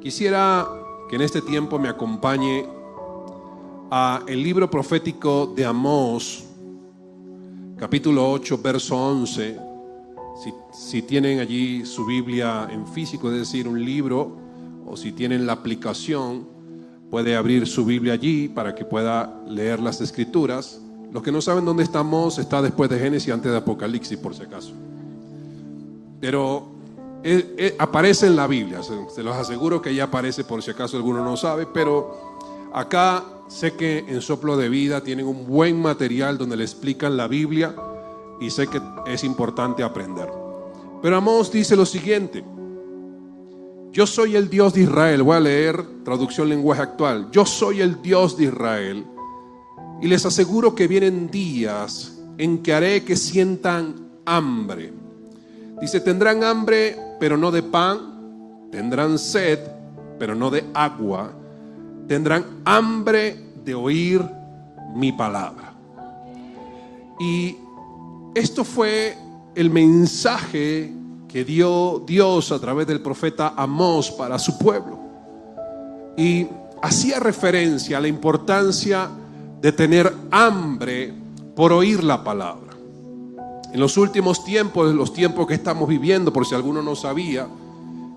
Quisiera que en este tiempo me acompañe a el libro profético de Amós, capítulo 8, verso 11. Si tienen allí su Biblia en físico, es decir, un libro, o si tienen la aplicación, puede abrir su Biblia allí para que pueda leer las Escrituras. Los que no saben dónde está Amós, está después de Génesis, antes de Apocalipsis, por si acaso. Pero aparece en la Biblia, se los aseguro que ya aparece por si acaso alguno no sabe, pero acá sé que en Soplo de Vida tienen un buen material donde le explican la Biblia y sé que es importante aprender. Pero Amós dice lo siguiente: yo soy el Dios de Israel. Voy a leer traducción lenguaje actual. Yo soy el Dios de Israel y les aseguro que vienen días en que haré que sientan hambre. Dice, tendrán hambre, pero no de pan. Tendrán sed, pero no de agua. Tendrán hambre de oír mi palabra. Y esto fue el mensaje que dio Dios a través del profeta Amós para su pueblo. Y hacía referencia a la importancia de tener hambre por oír la palabra. En los últimos tiempos, los tiempos que estamos viviendo, por si alguno no sabía,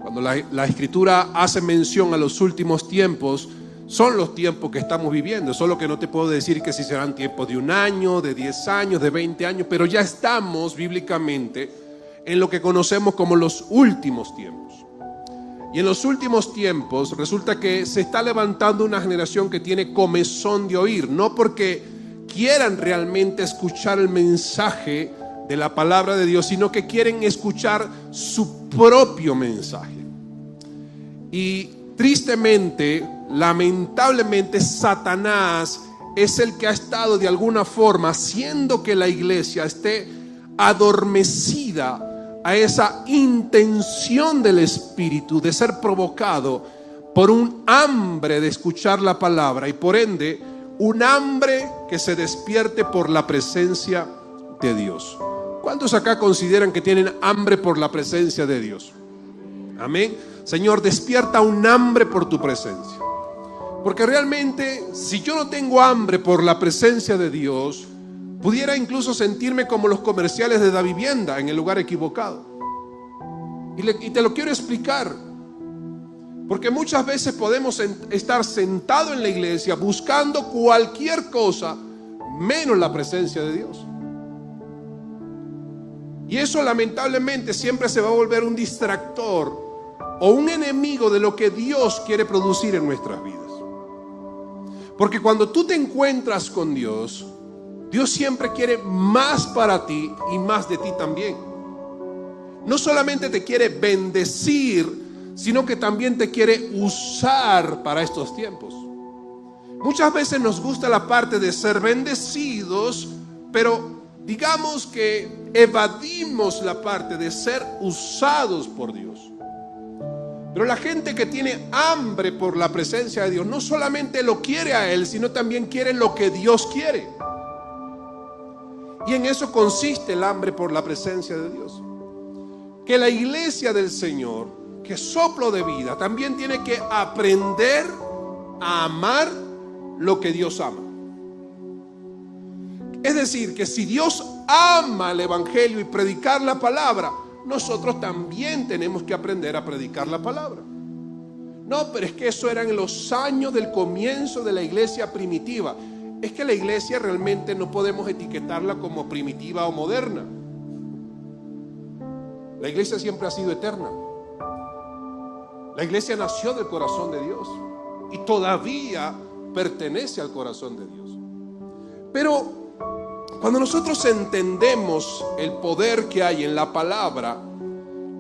cuando la Escritura hace mención a los últimos tiempos, son los tiempos que estamos viviendo. Solo que no te puedo decir que si serán tiempos de 1 año, de 10 años, de 20 años, pero ya estamos bíblicamente en lo que conocemos como los últimos tiempos. Y en los últimos tiempos resulta que se está levantando una generación que tiene comezón de oír, no porque quieran realmente escuchar el mensaje de la palabra de Dios, sino que quieren escuchar su propio mensaje. Y tristemente, lamentablemente, Satanás es el que ha estado de alguna forma haciendo que la iglesia esté adormecida a esa intención del Espíritu de ser provocado por un hambre de escuchar la palabra y por ende un hambre que se despierte por la presencia de Dios. ¿Cuántos acá consideran que tienen hambre por la presencia de Dios? Amén. Señor, despierta un hambre por tu presencia. Porque realmente, si yo no tengo hambre por la presencia de Dios, pudiera incluso sentirme como los comerciales de Da Vivienda en el lugar equivocado. Y te lo quiero explicar. Porque muchas veces podemos estar sentados en la iglesia buscando cualquier cosa menos la presencia de Dios. Y eso lamentablemente siempre se va a volver un distractor o un enemigo de lo que Dios quiere producir en nuestras vidas. Porque cuando tú te encuentras con Dios, Dios siempre quiere más para ti y más de ti también. No solamente te quiere bendecir, sino que también te quiere usar para estos tiempos. Muchas veces nos gusta la parte de ser bendecidos, pero digamos que evadimos la parte de ser usados por Dios. Pero la gente que tiene hambre por la presencia de Dios no solamente lo quiere a Él, sino también quiere lo que Dios quiere. Y en eso consiste el hambre por la presencia de Dios. Que la iglesia del Señor, que Soplo de Vida, también tiene que aprender a amar lo que Dios ama. Es decir, que si Dios ama el evangelio y predicar la palabra, nosotros también tenemos que aprender a predicar la palabra. No, pero es que eso era en los años del comienzo de la iglesia primitiva. Es que la iglesia realmente no podemos etiquetarla como primitiva o moderna. La iglesia siempre ha sido eterna. La iglesia nació del corazón de Dios y todavía pertenece al corazón de Dios. Pero cuando nosotros entendemos el poder que hay en la palabra,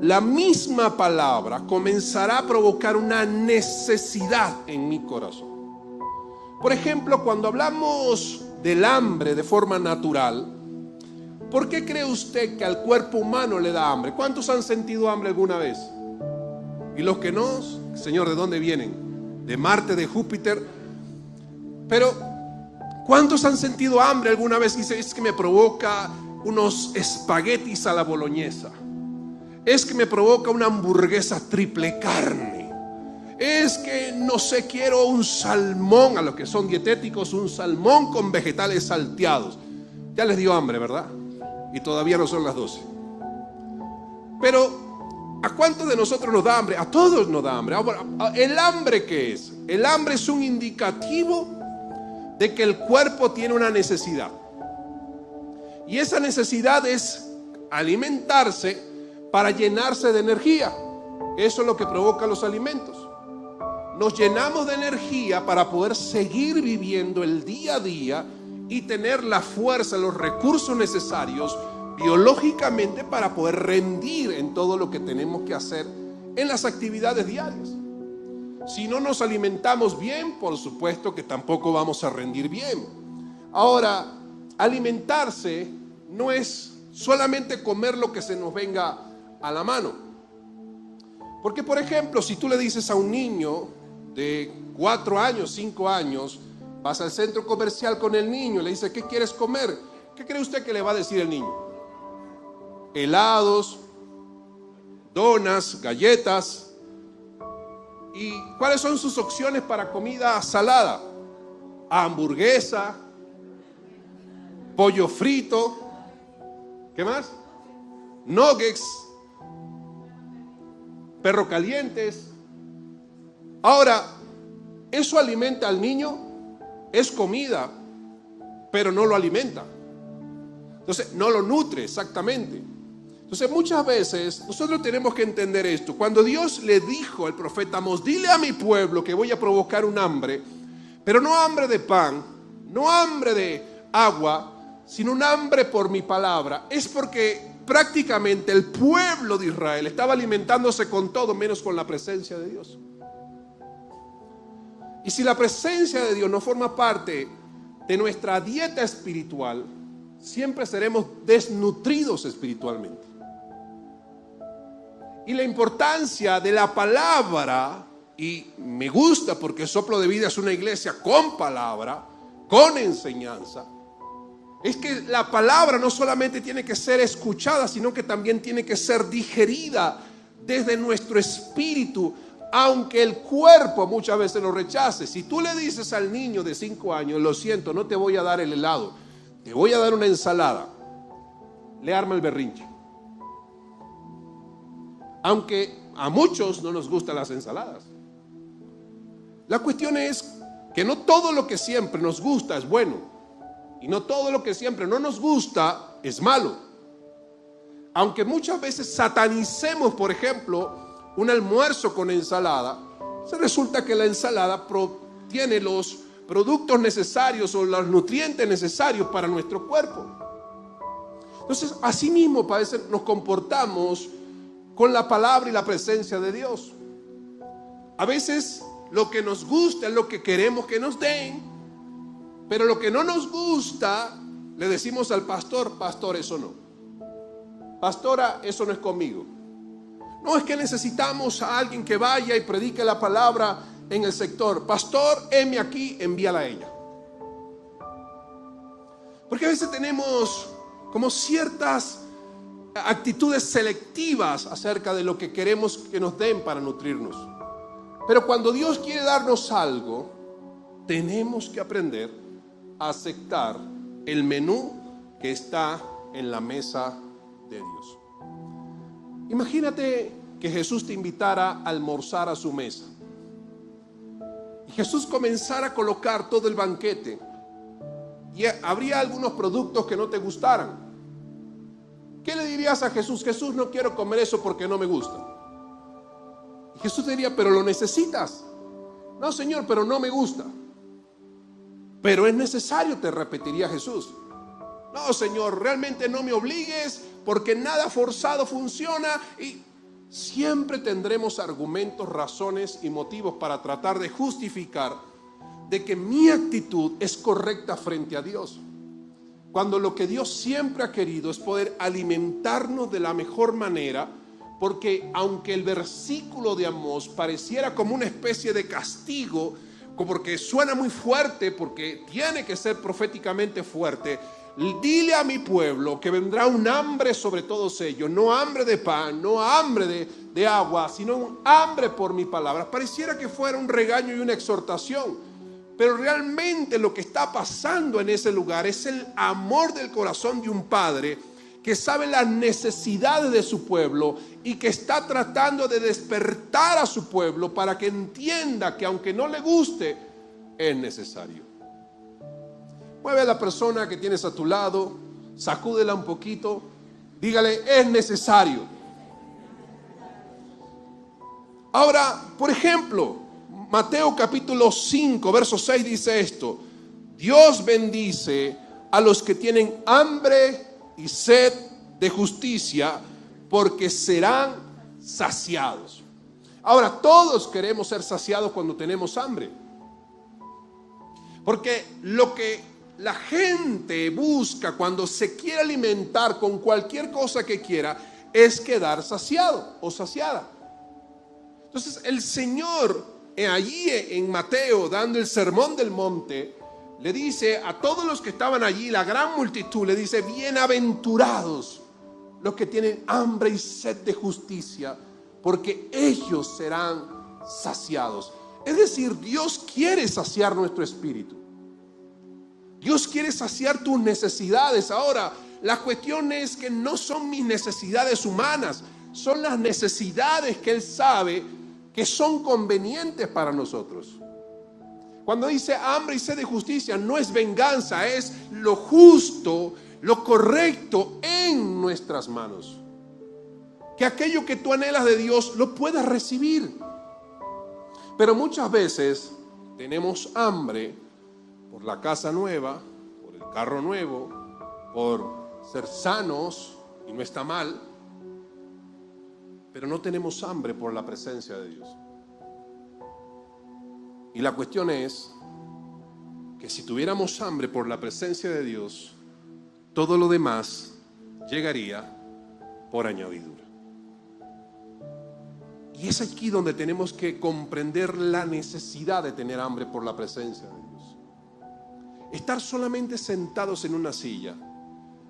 la misma palabra comenzará a provocar una necesidad en mi corazón. Por ejemplo, cuando hablamos del hambre de forma natural, ¿por qué cree usted que al cuerpo humano le da hambre? ¿Cuántos han sentido hambre alguna vez? Y los que no, Señor, ¿de dónde vienen? ¿De Marte, de Júpiter? Pero ¿cuántos han sentido hambre alguna vez? Dice, es que me provoca unos espaguetis a la boloñesa. Es que me provoca una hamburguesa triple carne. Es que, no sé, quiero un salmón, a los que son dietéticos, un salmón con vegetales salteados. Ya les dio hambre, ¿verdad? Y todavía no son las 12. Pero, ¿a cuántos de nosotros nos da hambre? A todos nos da hambre. Ahora, ¿el hambre qué es? El hambre es un indicativo de que el cuerpo tiene una necesidad. Y esa necesidad es alimentarse para llenarse de energía. Eso es lo que provoca los alimentos. Nos llenamos de energía para poder seguir viviendo el día a día y tener la fuerza, los recursos necesarios biológicamente para poder rendir en todo lo que tenemos que hacer en las actividades diarias. Si no nos alimentamos bien, por supuesto que tampoco vamos a rendir bien. Ahora, alimentarse no es solamente comer lo que se nos venga a la mano. Porque, por ejemplo, si tú le dices a un niño de 4 años, 5 años, vas al centro comercial con el niño y le dice, ¿qué quieres comer? ¿Qué cree usted que le va a decir el niño? Helados, donas, galletas. ¿Y cuáles son sus opciones para comida salada? Hamburguesa, pollo frito, ¿qué más? Nuggets, perro calientes. Ahora, ¿eso alimenta al niño? Es comida, pero no lo alimenta. Entonces, no lo nutre exactamente. Entonces, muchas veces nosotros tenemos que entender esto. Cuando Dios le dijo al profeta Amós, dile a mi pueblo que voy a provocar un hambre, pero no hambre de pan, no hambre de agua, sino un hambre por mi palabra, es porque prácticamente el pueblo de Israel estaba alimentándose con todo menos con la presencia de Dios. Y si la presencia de Dios no forma parte de nuestra dieta espiritual, siempre seremos desnutridos espiritualmente. Y la importancia de la palabra, y me gusta porque Soplo de Vida es una iglesia con palabra, con enseñanza, es que la palabra no solamente tiene que ser escuchada, sino que también tiene que ser digerida desde nuestro espíritu, aunque el cuerpo muchas veces lo rechace. Si tú le dices al niño de 5 años, lo siento, no te voy a dar el helado, te voy a dar una ensalada, le arma el berrinche. Aunque a muchos no nos gustan las ensaladas. La cuestión es que no todo lo que siempre nos gusta es bueno, y no todo lo que siempre no nos gusta es malo. Aunque muchas veces satanicemos, por ejemplo, un almuerzo con ensalada, se resulta que la ensalada tiene los productos necesarios o los nutrientes necesarios para nuestro cuerpo. Entonces, así mismo parece nos comportamos con la palabra y la presencia de Dios. A veces lo que nos gusta es lo que queremos que nos den, pero lo que no nos gusta le decimos al pastor, pastor, eso no. Pastora, eso no es conmigo. No, es que necesitamos a alguien que vaya y predique la palabra en el sector. Pastor, heme aquí, envíala a ella. Porque a veces tenemos como ciertas actitudes selectivas acerca de lo que queremos que nos den para nutrirnos. Pero cuando Dios quiere darnos algo, tenemos que aprender a aceptar el menú que está en la mesa de Dios. Imagínate que Jesús te invitara a almorzar a su mesa y Jesús comenzara a colocar todo el banquete y habría algunos productos que no te gustaran. ¿Qué le dirías a Jesús? Jesús, no quiero comer eso porque no me gusta. Y Jesús te diría, pero lo necesitas. No, Señor, pero no me gusta. Pero es necesario, te repetiría Jesús. No, Señor, realmente no me obligues porque nada forzado funciona. Y siempre tendremos argumentos, razones y motivos para tratar de justificar de que mi actitud es correcta frente a Dios. Cuando lo que Dios siempre ha querido es poder alimentarnos de la mejor manera, porque aunque el versículo de Amós pareciera como una especie de castigo, porque suena muy fuerte, porque tiene que ser proféticamente fuerte, dile a mi pueblo que vendrá un hambre sobre todos ellos, no hambre de pan, no hambre de agua, sino un hambre por mi palabra. Pareciera que fuera un regaño y una exhortación, pero realmente lo que está pasando en ese lugar es el amor del corazón de un padre que sabe las necesidades de su pueblo y que está tratando de despertar a su pueblo para que entienda que aunque no le guste, es necesario. Mueve a la persona que tienes a tu lado, sacúdela un poquito, dígale, es necesario. Ahora, por ejemplo, Mateo capítulo 5, verso 6 dice esto: Dios bendice a los que tienen hambre y sed de justicia, porque serán saciados. Ahora, todos queremos ser saciados cuando tenemos hambre, porque lo que la gente busca cuando se quiere alimentar con cualquier cosa que quiera es quedar saciado o saciada. Entonces el Señor allí en Mateo, dando el sermón del monte, le dice a todos los que estaban allí, la gran multitud, le dice: bienaventurados los que tienen hambre y sed de justicia, porque ellos serán saciados. Es decir, Dios quiere saciar nuestro espíritu. Dios quiere saciar tus necesidades. Ahora, la cuestión es que no son mis necesidades humanas, son las necesidades que Él sabe que son convenientes para nosotros. Cuando dice hambre y sed de justicia, no es venganza, es lo justo, lo correcto en nuestras manos. Que aquello que tú anhelas de Dios lo puedas recibir. Pero muchas veces tenemos hambre por la casa nueva, por el carro nuevo, por ser sanos, y no está mal, pero no tenemos hambre por la presencia de Dios. Y la cuestión es que si tuviéramos hambre por la presencia de Dios, todo lo demás llegaría por añadidura. Y es aquí donde tenemos que comprender la necesidad de tener hambre por la presencia de Dios. Estar solamente sentados en una silla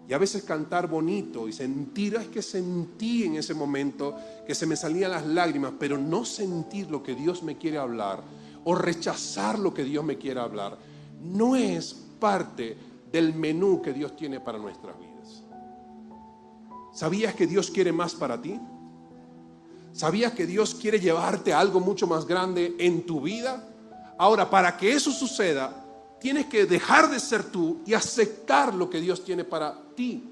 y a veces cantar bonito y sentir, es que sentí en ese momento que se me salían las lágrimas, pero no sentir lo que Dios me quiere hablar o rechazar lo que Dios me quiere hablar, no es parte del menú que Dios tiene para nuestras vidas. ¿Sabías que Dios quiere más para ti? ¿Sabías que Dios quiere llevarte a algo mucho más grande en tu vida? Ahora, para que eso suceda, tienes que dejar de ser tú y aceptar lo que Dios tiene para ti.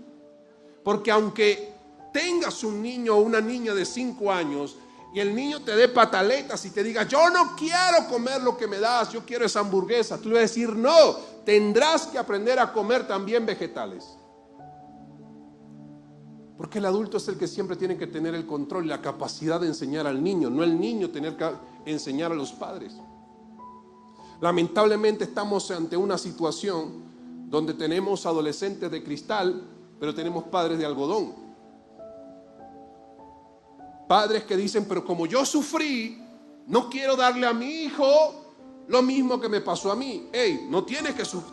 Porque aunque tengas un niño o una niña de 5 años y el niño te dé pataletas y te diga: yo no quiero comer lo que me das, yo quiero esa hamburguesa, tú le vas a decir: no, tendrás que aprender a comer también vegetales. Porque el adulto es el que siempre tiene que tener el control y la capacidad de enseñar al niño, no el niño tener que enseñar a los padres. Lamentablemente estamos ante una situación donde tenemos adolescentes de cristal, pero tenemos padres de algodón. Padres que dicen: pero como yo sufrí, no quiero darle a mi hijo lo mismo que me pasó a mí. Hey,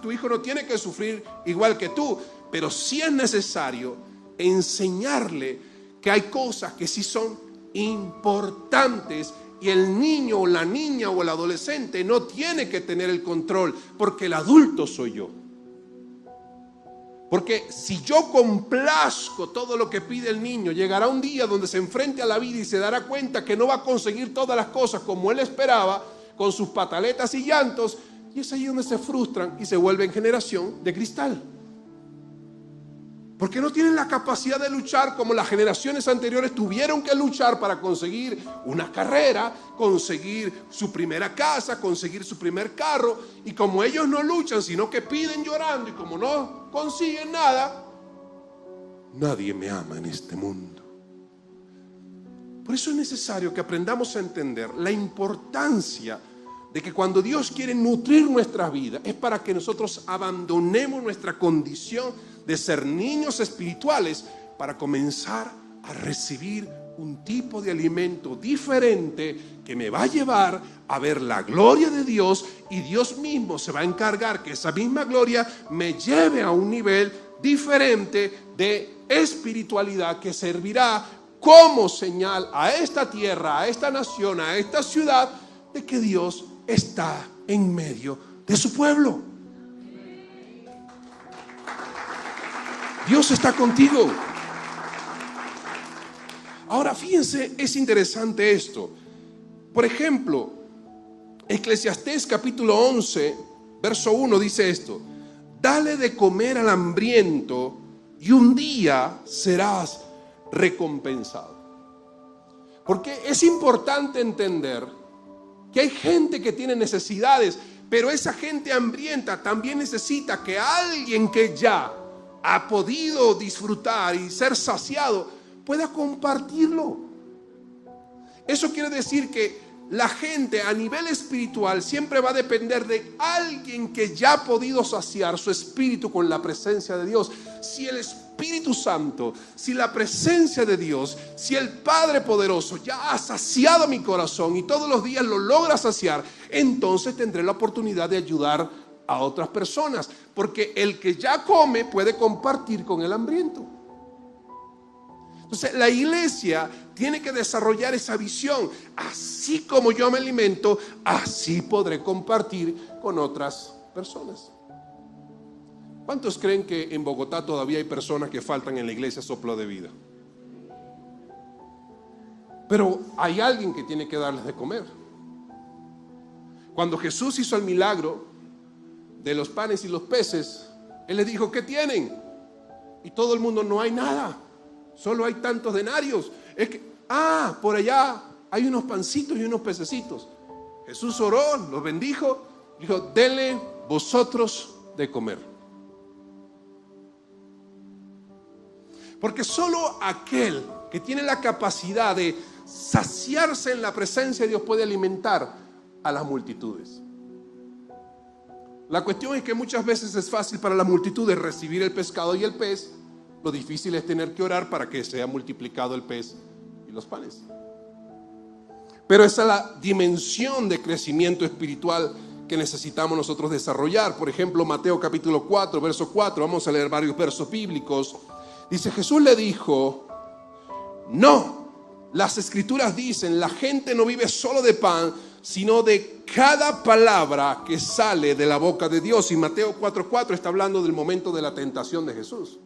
tu hijo no tiene que sufrir igual que tú, pero sí es necesario enseñarle que hay cosas que sí son importantes. Y el niño o la niña o el adolescente no tiene que tener el control, porque el adulto soy yo. Porque si yo complazco todo lo que pide el niño, llegará un día donde se enfrente a la vida y se dará cuenta que no va a conseguir todas las cosas como él esperaba, con sus pataletas y llantos, y es ahí donde se frustran y se vuelven generación de cristal. Porque no tienen la capacidad de luchar como las generaciones anteriores tuvieron que luchar para conseguir una carrera, conseguir su primera casa, conseguir su primer carro. Y como ellos no luchan, sino que piden llorando, y como no consiguen nada, nadie me ama en este mundo. Por eso es necesario que aprendamos a entender la importancia de que cuando Dios quiere nutrir nuestra vida, es para que nosotros abandonemos nuestra condición de ser niños espirituales para comenzar a recibir un tipo de alimento diferente que me va a llevar a ver la gloria de Dios, y Dios mismo se va a encargar que esa misma gloria me lleve a un nivel diferente de espiritualidad que servirá como señal a esta tierra, a esta nación, a esta ciudad, de que Dios está en medio de su pueblo. Dios está contigo. Ahora fíjense, es interesante esto. Por ejemplo, Eclesiastés capítulo 11, verso 1 dice esto: dale de comer al hambriento y un día serás recompensado. Porque es importante entender que hay gente que tiene necesidades, pero esa gente hambrienta también necesita que alguien que ya ha podido disfrutar y ser saciado pueda compartirlo. Eso quiere decir que la gente a nivel espiritual siempre va a depender de alguien que ya ha podido saciar su espíritu con la presencia de Dios. Si el Espíritu Santo, si la presencia de Dios, si el Padre Poderoso ya ha saciado mi corazón y todos los días lo logra saciar, entonces tendré la oportunidad de ayudar a otras personas, porque el que ya come puede compartir con el hambriento. Entonces la iglesia tiene que desarrollar esa visión. Así como yo me alimento, así podré compartir con otras personas. ¿Cuántos creen que en Bogotá todavía hay personas que faltan en la iglesia Soplo de Vida? Pero hay alguien que tiene que darles de comer. Cuando Jesús hizo el milagro de los panes y los peces, Él les dijo: ¿qué tienen? Y todo el mundo: no hay nada, solo hay tantos denarios. Es que, por allá hay unos pancitos y unos pececitos. Jesús oró, los bendijo, dijo: denle vosotros de comer. Porque solo aquel que tiene la capacidad de saciarse en la presencia de Dios puede alimentar a las multitudes. La cuestión es que muchas veces es fácil para las multitudes recibir el pescado y el pez. Lo difícil es tener que orar para que sea multiplicado el pez y los panes. Pero esa es la dimensión de crecimiento espiritual que necesitamos nosotros desarrollar. Por ejemplo, Mateo capítulo 4, verso 4. Vamos a leer varios versos bíblicos. Dice: Jesús le dijo: no, las escrituras dicen, la gente no vive solo de pan, sino de cada palabra que sale de la boca de Dios. Y Mateo 4:4 está hablando del momento de la tentación de Jesús.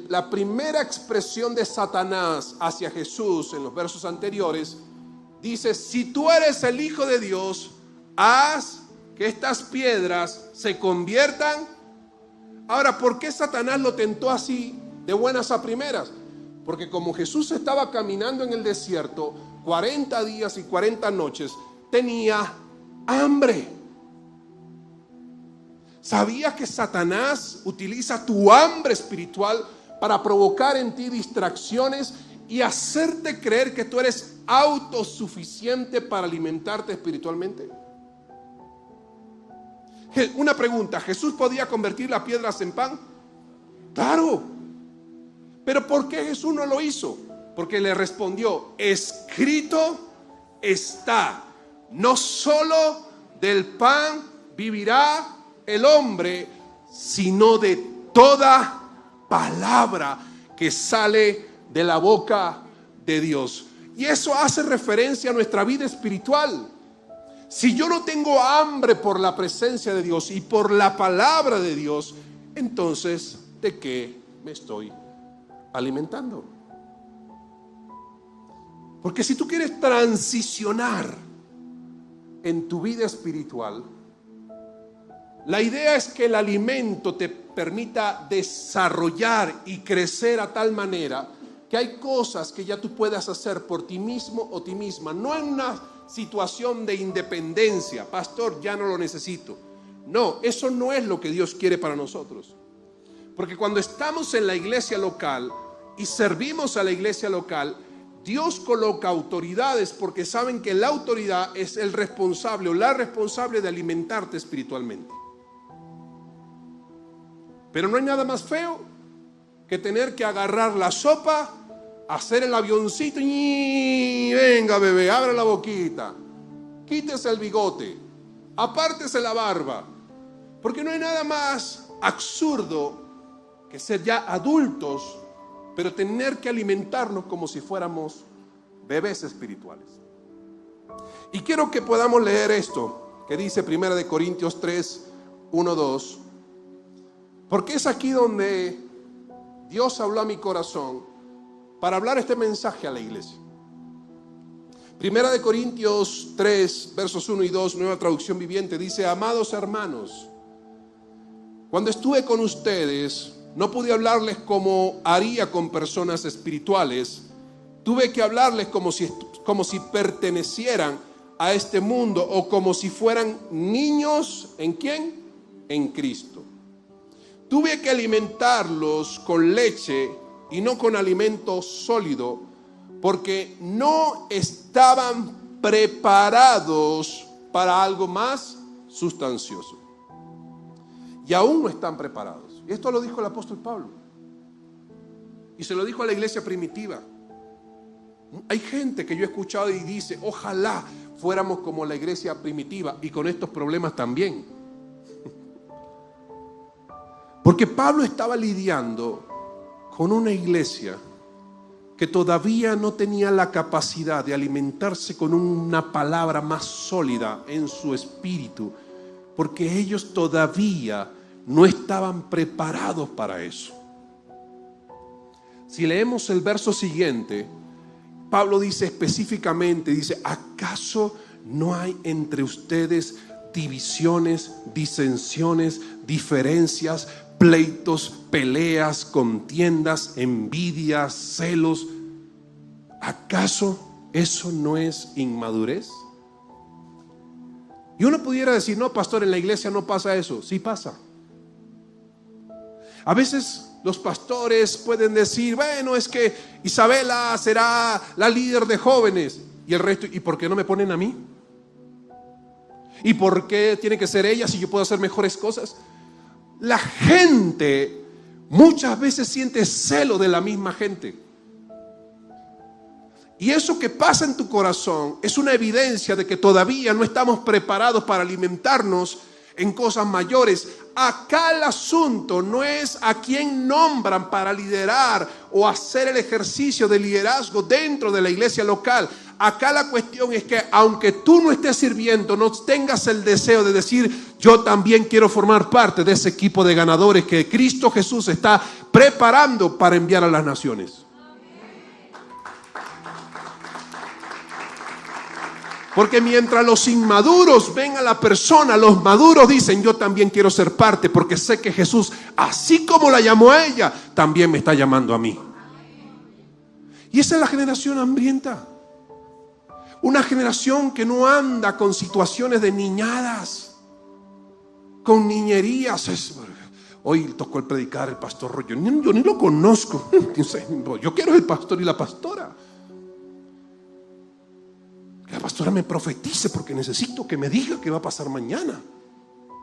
La primera expresión de Satanás hacia Jesús en los versos anteriores dice: si tú eres el Hijo de Dios, haz que estas piedras se conviertan. Ahora, ¿por qué Satanás lo tentó así de buenas a primeras? Porque como Jesús estaba caminando en el desierto 40 días y 40 noches, tenía hambre. ¿Sabías que Satanás utiliza tu hambre espiritual para provocar en ti distracciones y hacerte creer que tú eres autosuficiente para alimentarte espiritualmente? Una pregunta: ¿Jesús podía convertir las piedras en pan? Claro. ¿Pero por qué Jesús no lo hizo? Porque le respondió: escrito está, no solo del pan vivirá el hombre, sino de toda palabra que sale de la boca de Dios. Y eso hace referencia a nuestra vida espiritual. Si yo no tengo hambre por la presencia de Dios y por la palabra de Dios, entonces, ¿de qué me estoy alimentando? Porque si tú quieres transicionar en tu vida espiritual, la idea es que el alimento te permita desarrollar y crecer a tal manera que hay cosas que ya tú puedas hacer por ti mismo o ti misma, no en una situación de independencia. Pastor, ya no lo necesito. No, eso no es lo que Dios quiere para nosotros. Porque cuando estamos en la iglesia local y servimos a la iglesia local, Dios coloca autoridades porque saben que la autoridad es el responsable o la responsable de alimentarte espiritualmente. Pero no hay nada más feo que tener que agarrar la sopa, hacer el avioncito y venga bebé, abra la boquita, quítese el bigote, apártese la barba, porque no hay nada más absurdo que ser ya adultos, pero tener que alimentarnos como si fuéramos bebés espirituales. Y quiero que podamos leer esto que dice 1 Corintios 3, 1, 2, porque es aquí donde Dios habló a mi corazón para hablar este mensaje a la iglesia. 1 Corintios 3, versos 1 y 2, Nueva Traducción Viviente, dice: amados hermanos, cuando estuve con ustedes, no pude hablarles como haría con personas espirituales. Tuve que hablarles como si pertenecieran a este mundo, o como si fueran niños. ¿En quién? En Cristo. Tuve que alimentarlos con leche y no con alimento sólido, porque no estaban preparados para algo más sustancioso. Y aún no están preparados. Y esto lo dijo el apóstol Pablo. Y se lo dijo a la iglesia primitiva. Hay gente que yo he escuchado y dice: ojalá fuéramos como la iglesia primitiva, y con estos problemas también. Porque Pablo estaba lidiando con una iglesia que todavía no tenía la capacidad de alimentarse con una palabra más sólida en su espíritu, porque ellos todavía no estaban preparados para eso. Si leemos el verso siguiente, Pablo dice específicamente, dice: ¿acaso no hay entre ustedes divisiones, disensiones, diferencias, pleitos, peleas, contiendas, envidias, celos? ¿Acaso eso no es inmadurez? Y uno pudiera decir: no, pastor, en la iglesia no pasa eso. Sí pasa. A veces los pastores pueden decir: bueno, es que Isabela será la líder de jóvenes, y el resto, ¿y por qué no me ponen a mí? ¿Y por qué tiene que ser ella si yo puedo hacer mejores cosas? La gente muchas veces siente celo de la misma gente. Y eso que pasa en tu corazón es una evidencia de que todavía no estamos preparados para alimentarnos en cosas mayores. Acá el asunto no es a quién nombran para liderar o hacer el ejercicio de liderazgo dentro de la iglesia local. Acá la cuestión es que aunque tú no estés sirviendo, no tengas el deseo de decir: yo también quiero formar parte de ese equipo de ganadores que Cristo Jesús está preparando para enviar a las naciones. Porque mientras los inmaduros ven a la persona, los maduros dicen: yo también quiero ser parte, porque sé que Jesús, así como la llamó a ella, también me está llamando a mí. Y esa es la generación hambrienta. Una generación que no anda con situaciones de niñadas, con niñerías. Hoy tocó el predicar el pastor Rollo. Yo ni lo conozco. Yo quiero el pastor y la pastora. Que la pastora me profetice, porque necesito que me diga qué va a pasar mañana.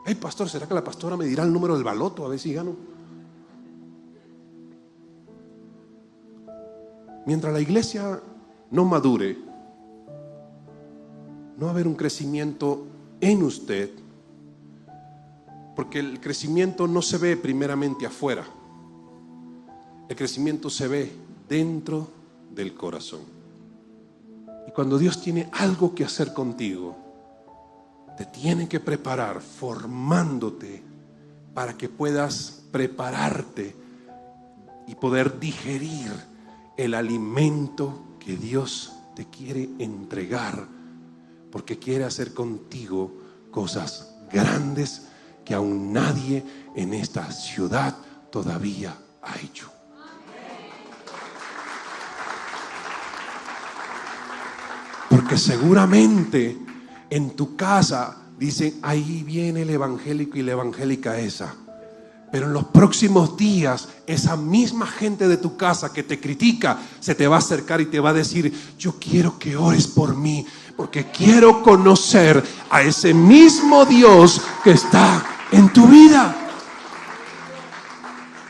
Hey, pastor, ¿será que la pastora me dirá el número del baloto a ver si gano? Mientras la iglesia no madure, no va a haber un crecimiento en usted, porque el crecimiento no se ve primeramente afuera. El crecimiento se ve dentro del corazón. Y cuando Dios tiene algo que hacer contigo, te tiene que preparar formándote para que puedas prepararte y poder digerir el alimento que Dios te quiere entregar, porque quiere hacer contigo cosas grandes que aún nadie en esta ciudad todavía ha hecho. Porque seguramente en tu casa dicen: ahí viene el evangélico y la evangélica esa. Pero en los próximos días, esa misma gente de tu casa que te critica se te va a acercar y te va a decir: yo quiero que ores por mí, porque quiero conocer a ese mismo Dios que está en tu vida.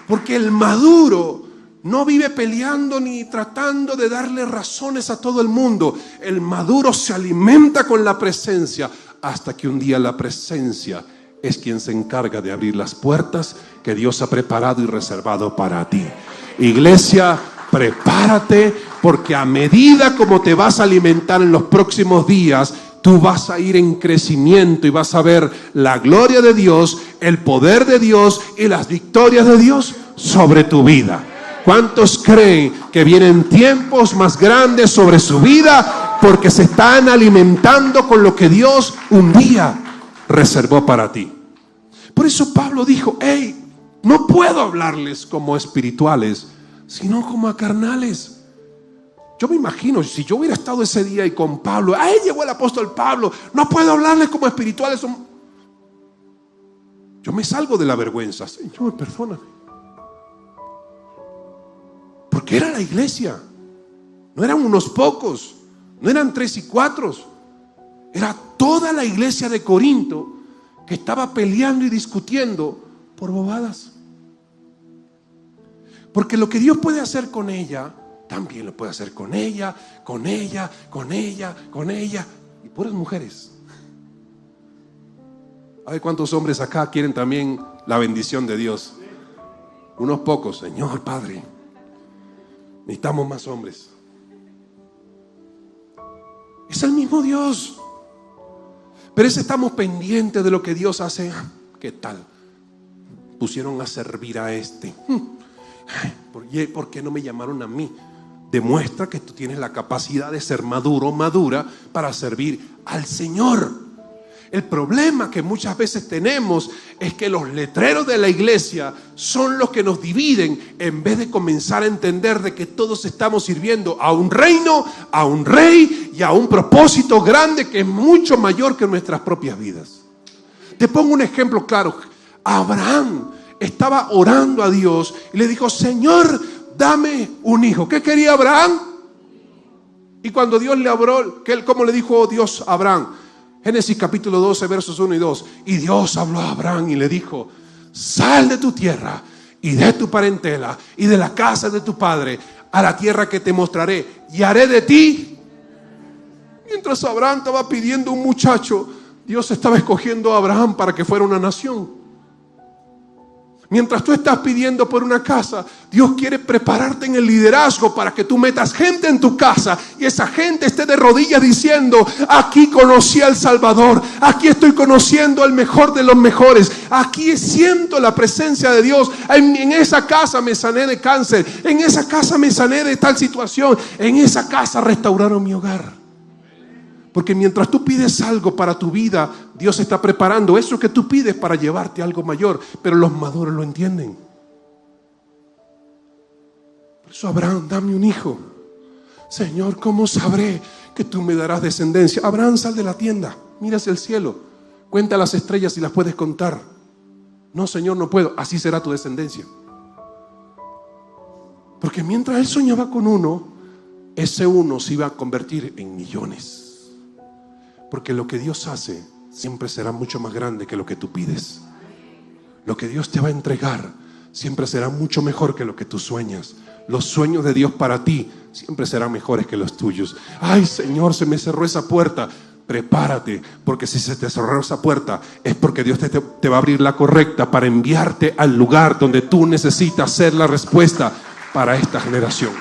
Porque el maduro no vive peleando ni tratando de darle razones a todo el mundo. El maduro se alimenta con la presencia, hasta que un día la presencia es quien se encarga de abrir las puertas que Dios ha preparado y reservado para ti. Iglesia, prepárate, porque a medida como te vas a alimentar en los próximos días, tú vas a ir en crecimiento y vas a ver la gloria de Dios, el poder de Dios y las victorias de Dios sobre tu vida. ¿Cuántos creen que vienen tiempos más grandes sobre su vida porque se están alimentando con lo que Dios un día reservó para ti? Por eso Pablo dijo: hey, no puedo hablarles como espirituales, sino como a carnales. Yo me imagino, si yo hubiera estado ese día y con Pablo, ahí llegó el apóstol Pablo, no puedo hablarles como espirituales. Yo me salgo de la vergüenza. Señor, perdóname. Porque era la iglesia. No eran unos pocos, no eran 3 y 4. Era toda la iglesia de Corinto que estaba peleando y discutiendo por bobadas. Porque lo que Dios puede hacer con ella, también lo puede hacer con ella, con ella, con ella, con ella. Y puras mujeres. A ver cuántos hombres acá quieren también la bendición de Dios. Unos pocos. Señor Padre, necesitamos más hombres. Es el mismo Dios. Pero estamos pendientes de lo que Dios hace. ¿Qué tal? Pusieron a servir a este. ¿Por qué no me llamaron a mí? Demuestra que tú tienes la capacidad de ser maduro o madura para servir al Señor. El problema que muchas veces tenemos es que los letreros de la iglesia son los que nos dividen, en vez de comenzar a entender de que todos estamos sirviendo a un reino, a un rey y a un propósito grande que es mucho mayor que nuestras propias vidas. Te pongo un ejemplo claro. Abraham estaba orando a Dios y le dijo: Señor, dame un hijo. ¿Qué quería Abraham? Y cuando Dios le habló, ¿cómo le dijo Dios a Abraham? Génesis capítulo 12, versos 1 y 2. Y Dios habló a Abraham y le dijo: sal de tu tierra y de tu parentela y de la casa de tu padre a la tierra que te mostraré, y haré de ti. Mientras Abraham estaba pidiendo un muchacho, Dios estaba escogiendo a Abraham para que fuera una nación. Mientras tú estás pidiendo por una casa, Dios quiere prepararte en el liderazgo para que tú metas gente en tu casa y esa gente esté de rodillas diciendo: aquí conocí al Salvador, aquí estoy conociendo al mejor de los mejores, aquí siento la presencia de Dios. En esa casa me sané de cáncer, en esa casa me sané de tal situación, en esa casa restauraron mi hogar. Porque mientras tú pides algo para tu vida, Dios está preparando eso que tú pides para llevarte a algo mayor. Pero los maduros lo entienden. Por eso: Abraham, dame un hijo. Señor, ¿cómo sabré que tú me darás descendencia? Abraham, sal de la tienda, mira hacia el cielo, cuenta las estrellas si las puedes contar. No, Señor, no puedo. Así será tu descendencia. Porque mientras él soñaba con uno, ese uno se iba a convertir en millones. Porque lo que Dios hace siempre será mucho más grande que lo que tú pides. Lo que Dios te va a entregar siempre será mucho mejor que lo que tú sueñas. Los sueños de Dios para ti siempre serán mejores que los tuyos. Ay, Señor, se me cerró esa puerta. Prepárate, porque si se te cerró esa puerta es porque Dios te va a abrir la correcta para enviarte al lugar donde tú necesitas ser la respuesta para esta generación.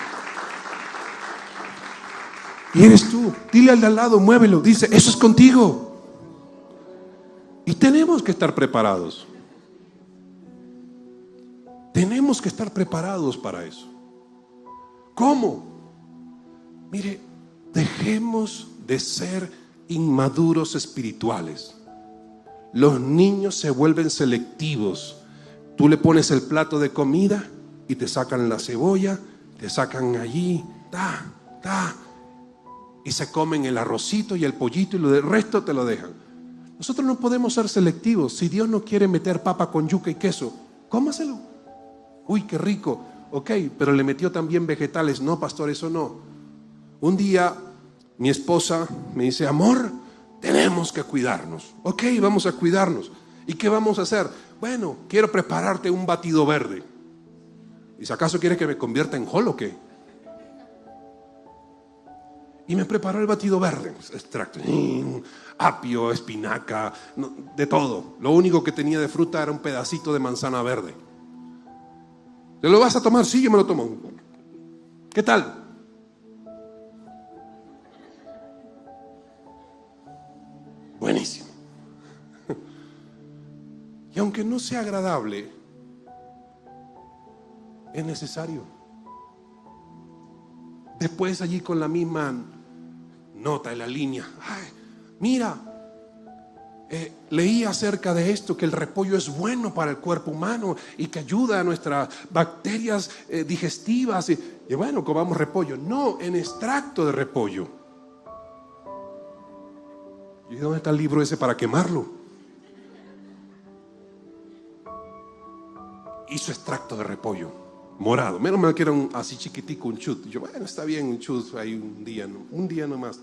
Y eres tú. Dile al de al lado, muévelo. Dice: eso es contigo. Y tenemos que estar preparados. Tenemos que estar preparados para eso. ¿Cómo? Mire, dejemos de ser inmaduros espirituales. Los niños se vuelven selectivos. Tú le pones el plato de comida y te sacan la cebolla, te sacan allí, y se comen el arrocito y el pollito y lo del resto te lo dejan. Nosotros no podemos ser selectivos. Si Dios no quiere meter papa con yuca y queso, cómaselo. Uy, qué rico. Ok, pero le metió también vegetales. No, pastor, eso no. Un día mi esposa me dice: amor, tenemos que cuidarnos. Ok, vamos a cuidarnos. ¿Y qué vamos a hacer? Bueno, quiero prepararte un batido verde. ¿Y si acaso quieres que me convierta en Hulk o qué? Y me preparó el batido verde, extracto, apio, espinaca, de todo. Lo único que tenía de fruta era un pedacito de manzana verde. ¿Te lo vas a tomar? Sí, yo me lo tomo. ¿Qué tal? Buenísimo. Y aunque no sea agradable, es necesario. Después allí con la misma nota en la línea. Ay, mira, leí acerca de esto, que el repollo es bueno para el cuerpo humano y que ayuda a nuestras bacterias digestivas. Y bueno, comamos repollo. No, en extracto de repollo. ¿Y dónde está el libro ese para quemarlo? Hizo extracto de repollo morado. Menos mal que era así chiquitico, un chut. Yo, bueno, está bien, un chut ahí un día nomás.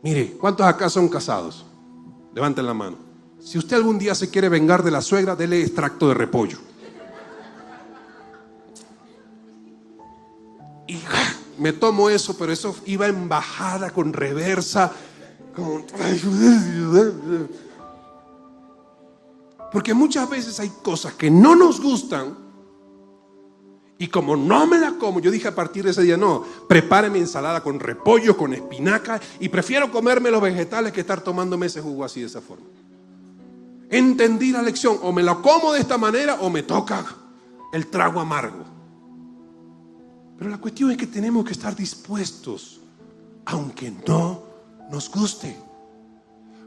Mire, ¿cuántos acá son casados? Levanten la mano. Si usted algún día se quiere vengar de la suegra, dele extracto de repollo. Y me tomo eso, pero eso iba en bajada, con reversa, como... Porque muchas veces hay cosas que no nos gustan y como no me la como, yo dije a partir de ese día, no, prepáreme ensalada con repollo, con espinaca, y prefiero comerme los vegetales que estar tomándome ese jugo así de esa forma. Entendí la lección, o me la como de esta manera o me toca el trago amargo. Pero la cuestión es que tenemos que estar dispuestos, aunque no nos guste.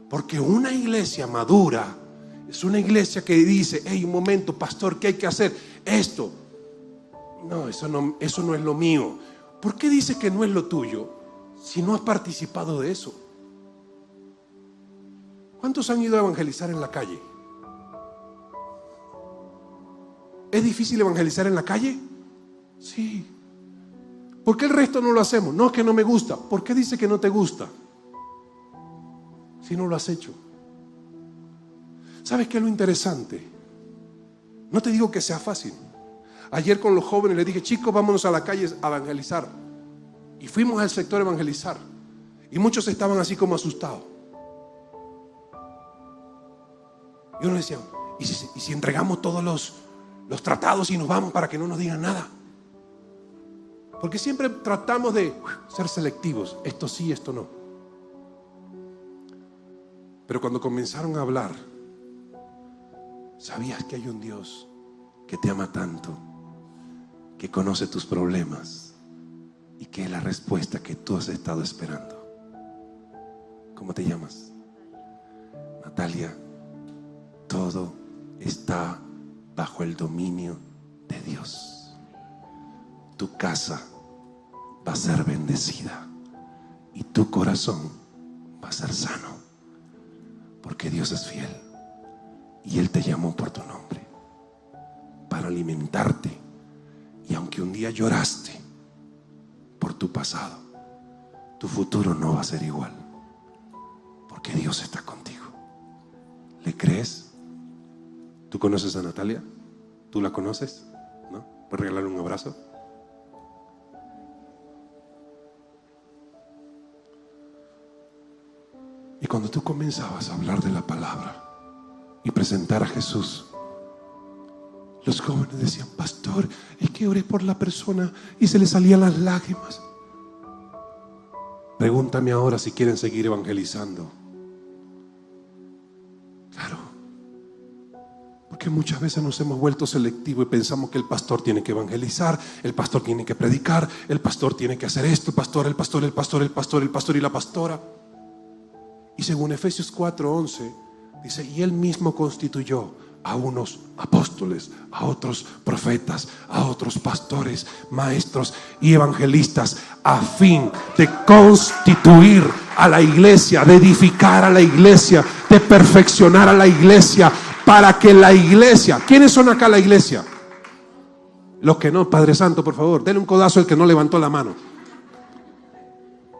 Porque una iglesia madura es una iglesia que dice, hey, un momento, pastor, ¿qué hay que hacer? Esto. No, eso no es lo mío. ¿Por qué dice que no es lo tuyo si no has participado de eso? ¿Cuántos han ido a evangelizar en la calle? ¿Es difícil evangelizar en la calle? Sí. ¿Por qué el resto no lo hacemos? No, es que no me gusta. ¿Por qué dice que no te gusta si no lo has hecho? ¿Sabes qué es lo interesante? No te digo que sea fácil. Ayer con los jóvenes les dije, chicos, vámonos a la calle a evangelizar. Y fuimos al sector a evangelizar. Y muchos estaban así como asustados. Y uno decía, ¿y si entregamos todos los tratados y nos vamos para que no nos digan nada? Porque siempre tratamos de ser selectivos. Esto sí, esto no. Pero cuando comenzaron a hablar, ¿sabías que hay un Dios que te ama tanto, que conoce tus problemas y que es la respuesta que tú has estado esperando? ¿Cómo te llamas? Natalia. Todo está bajo el dominio de Dios. Tu casa va a ser bendecida y tu corazón va a ser sano, porque Dios es fiel y Él te llamó por tu nombre para alimentarte. Y aunque un día lloraste por tu pasado, tu futuro no va a ser igual, porque Dios está contigo. ¿Le crees? ¿Tú conoces a Natalia? ¿Tú la conoces? ¿No? ¿Puedes regalarle un abrazo? Y cuando tú comenzabas a hablar de la palabra y presentar a Jesús, los jóvenes decían, pastor, es que oré por la persona y se le salían las lágrimas. Pregúntame ahora si quieren seguir evangelizando. Claro, porque muchas veces nos hemos vuelto selectivos y pensamos que el pastor tiene que evangelizar, el pastor tiene que predicar, el pastor tiene que hacer esto, el pastor y la pastora. Y según Efesios 4:11 dice, y Él mismo constituyó a unos apóstoles, a otros profetas, a otros pastores, maestros y evangelistas, a fin de constituir a la iglesia, de edificar a la iglesia, de perfeccionar a la iglesia, para que la iglesia... ¿Quiénes son acá la iglesia? Los que no. Padre Santo, por favor, denle un codazo al que no levantó la mano.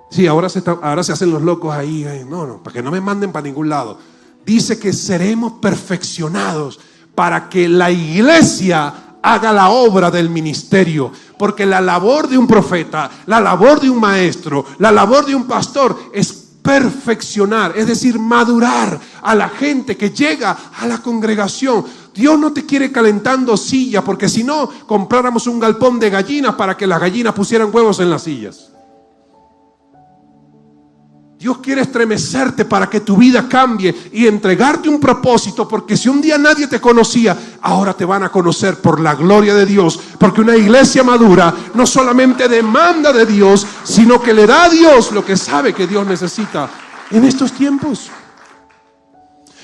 Sí, ahora se hacen los locos ahí. No, para que no me manden para ningún lado. Dice que seremos perfeccionados para que la iglesia haga la obra del ministerio. Porque la labor de un profeta, la labor de un maestro, la labor de un pastor es perfeccionar, es decir, madurar a la gente que llega a la congregación. Dios no te quiere calentando silla, porque si no, compráramos un galpón de gallinas para que las gallinas pusieran huevos en las sillas. Dios quiere estremecerte para que tu vida cambie y entregarte un propósito, porque si un día nadie te conocía, ahora te van a conocer por la gloria de Dios, porque una iglesia madura no solamente demanda de Dios, sino que le da a Dios lo que sabe que Dios necesita en estos tiempos.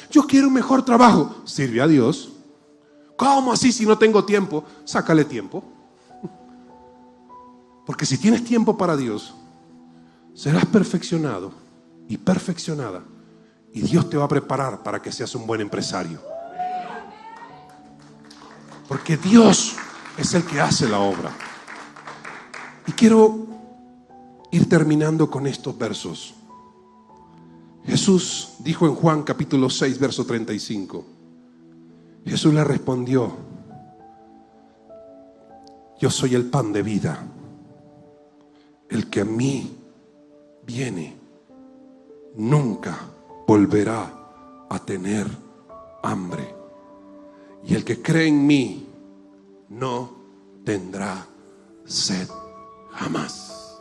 Yo quiero un mejor trabajo. Sirve a Dios. ¿Cómo así si no tengo tiempo? Sácale tiempo. Porque si tienes tiempo para Dios, serás perfeccionado y perfeccionada, y Dios te va a preparar para que seas un buen empresario, porque Dios es el que hace la obra. Y quiero ir terminando con estos versos. Jesús dijo en Juan capítulo 6 verso 35, Jesús le respondió: yo soy el pan de vida, el que a mí viene nunca volverá a tener hambre, y el que cree en mí no tendrá sed jamás.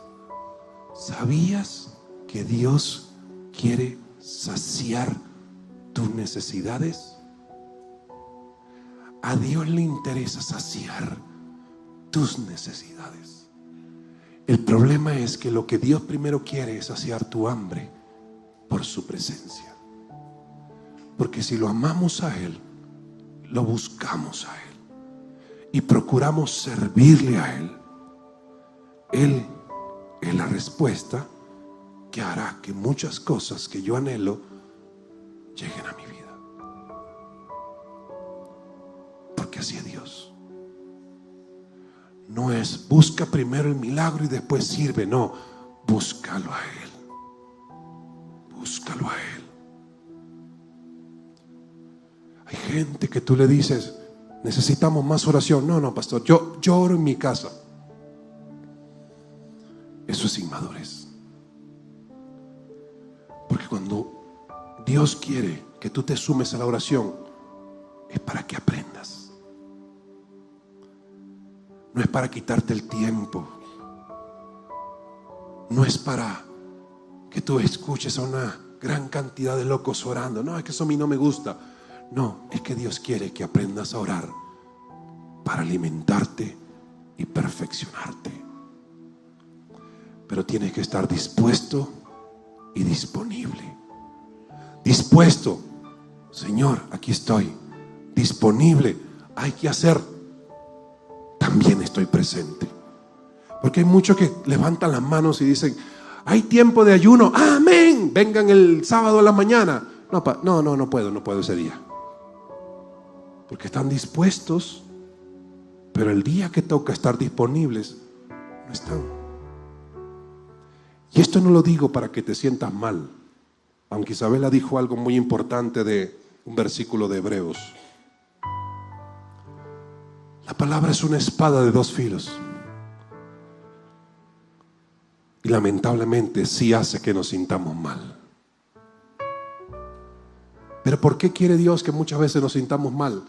¿Sabías que Dios quiere saciar tus necesidades? A Dios le interesa saciar tus necesidades. El problema es que lo que Dios primero quiere es saciar tu hambre por su presencia. Porque si lo amamos a Él, lo buscamos a Él y procuramos servirle a Él, Él es la respuesta que hará que muchas cosas que yo anhelo lleguen a mi vida. Porque así es Dios. No es busca primero el milagro y después sirve. No, búscalo a Él. Búscalo a Él. Hay gente que tú le dices: necesitamos más oración. No, pastor, yo oro en mi casa. Eso es inmadurez. Porque cuando Dios quiere que tú te sumes a la oración, es para que aprendas. No es para quitarte el tiempo. No es para que tú escuches a una gran cantidad de locos orando. No, es que eso a mí no me gusta. No, es que Dios quiere que aprendas a orar para alimentarte y perfeccionarte. Pero tienes que estar dispuesto y disponible. Dispuesto: Señor, aquí estoy. Disponible: hay que hacer. También estoy presente. Porque hay muchos que levantan las manos y dicen: hay tiempo de ayuno, amén, vengan el sábado a la mañana. No puedo ese día. Porque están dispuestos, pero el día que toca estar disponibles, no están. Y esto no lo digo para que te sientas mal, aunque Isabela dijo algo muy importante de un versículo de Hebreos. La palabra es una espada de dos filos. Y lamentablemente sí hace que nos sintamos mal. Pero ¿por qué quiere Dios que muchas veces nos sintamos mal?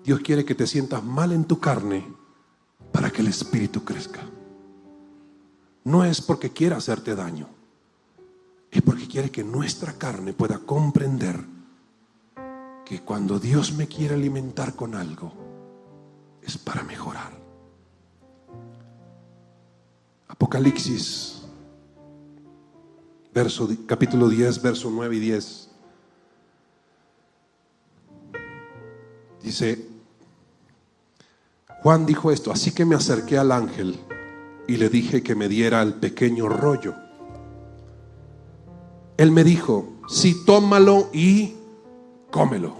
Dios quiere que te sientas mal en tu carne para que el espíritu crezca. No es porque quiera hacerte daño, es porque quiere que nuestra carne pueda comprender que cuando Dios me quiere alimentar con algo, es para mejorar. Apocalipsis capítulo 10, verso 9 y 10. Dice: Juan dijo esto: así que me acerqué al ángel y le dije que me diera el pequeño rollo. Él me dijo: sí, tómalo y cómelo.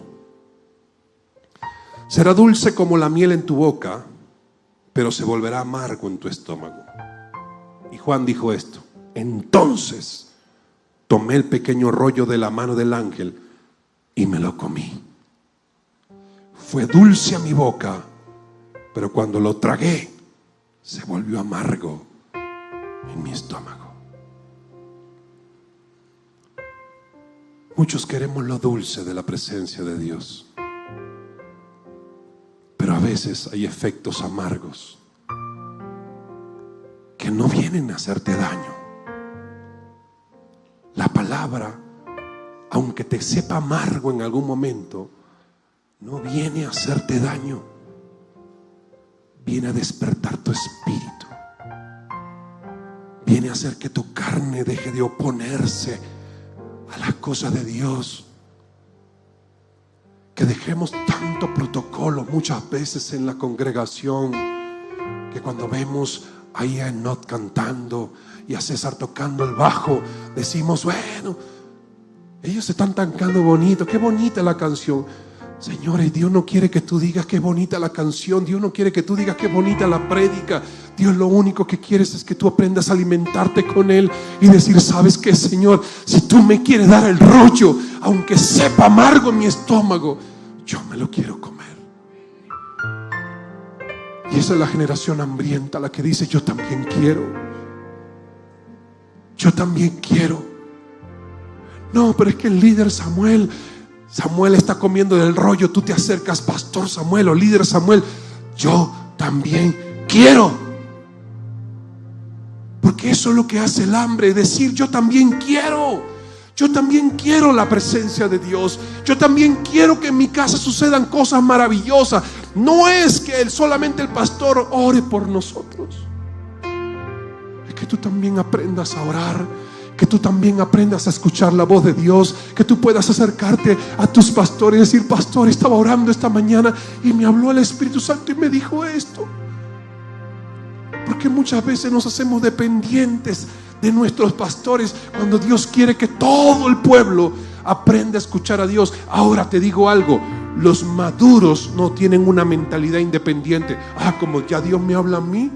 Será dulce como la miel en tu boca, pero se volverá amargo en tu estómago. Y Juan dijo esto: entonces tomé el pequeño rollo de la mano del ángel y me lo comí. Fue dulce a mi boca, pero cuando lo tragué, se volvió amargo en mi estómago. Muchos queremos lo dulce de la presencia de Dios, Pero a veces hay efectos amargos que no vienen a hacerte daño. La palabra, aunque te sepa amargo en algún momento, no viene a hacerte daño. Viene a despertar tu espíritu. Viene a hacer que tu carne deje de oponerse a las cosas de Dios. Que dejemos tanto protocolo muchas veces en la congregación, que cuando vemos ahí a Enoch cantando y a César tocando el bajo, decimos, bueno, ellos están cantando bonito, qué bonita la canción. Señores, Dios no quiere que tú digas qué bonita la canción. Dios no quiere que tú digas qué bonita la prédica. Dios lo único que quiere es que tú aprendas a alimentarte con Él y decir, ¿sabes qué, Señor? Si tú me quieres dar el rollo, aunque sepa amargo en mi estómago, yo me lo quiero comer. Y esa es la generación hambrienta, la que dice, yo también quiero. Yo también quiero. No, pero es que el líder Samuel está comiendo del rollo. Tú te acercas, pastor Samuel o líder Samuel, yo también quiero. Porque eso es lo que hace el hambre, decir yo también quiero. Yo también quiero la presencia de Dios. Yo también quiero que en mi casa sucedan cosas maravillosas. No es que solamente el pastor ore por nosotros, es que tú también aprendas a orar, que tú también aprendas a escuchar la voz de Dios, que tú puedas acercarte a tus pastores y decir, pastor, estaba orando esta mañana y me habló el Espíritu Santo y me dijo esto. Porque muchas veces nos hacemos dependientes de nuestros pastores, cuando Dios quiere que todo el pueblo aprenda a escuchar a Dios. Ahora te digo algo, los maduros no tienen una mentalidad independiente. Como ya Dios me habla a mí,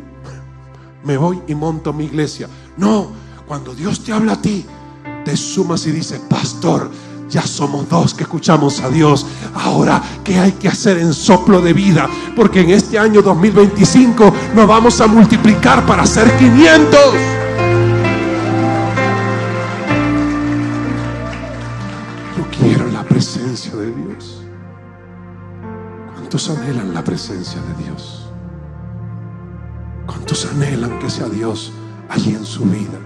me voy y monto mi iglesia. No, cuando Dios te habla a ti, te sumas y dices, pastor, ya somos 2 que escuchamos a Dios. Ahora, ¿qué hay que hacer en soplo de vida? Porque en este año 2025 nos vamos a multiplicar para ser 500. Yo quiero la presencia de Dios. ¿Cuántos anhelan la presencia de Dios? ¿Cuántos anhelan que sea Dios allí en su vida?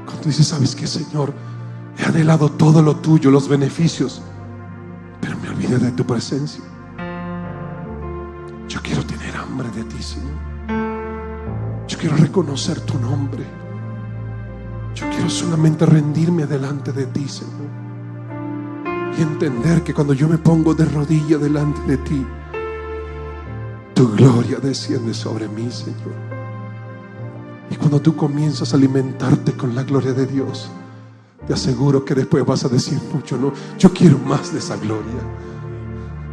Cuando dices, ¿sabes qué, Señor? He anhelado todo lo tuyo, los beneficios, pero me olvidé de tu presencia. Yo quiero tener hambre de ti, Señor. Yo quiero reconocer tu nombre. Yo quiero solamente rendirme delante de ti, Señor, y entender que cuando yo me pongo de rodillas delante de ti, tu gloria desciende sobre mí, Señor. Y cuando tú comienzas a alimentarte con la gloria de Dios, te aseguro que después vas a decir mucho, no, yo quiero más de esa gloria.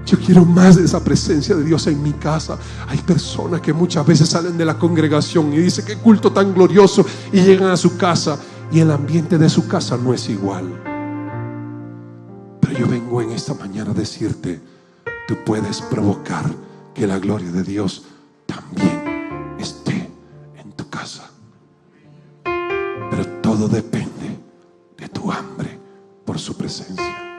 Yo quiero más de esa presencia de Dios en mi casa. Hay personas que muchas veces salen de la congregación y dicen, qué culto tan glorioso, y llegan a su casa y el ambiente de su casa no es igual. Pero yo vengo en esta mañana a decirte, tú puedes provocar que la gloria de Dios también esté en tu casa. Pero todo depende de tu hambre por su presencia.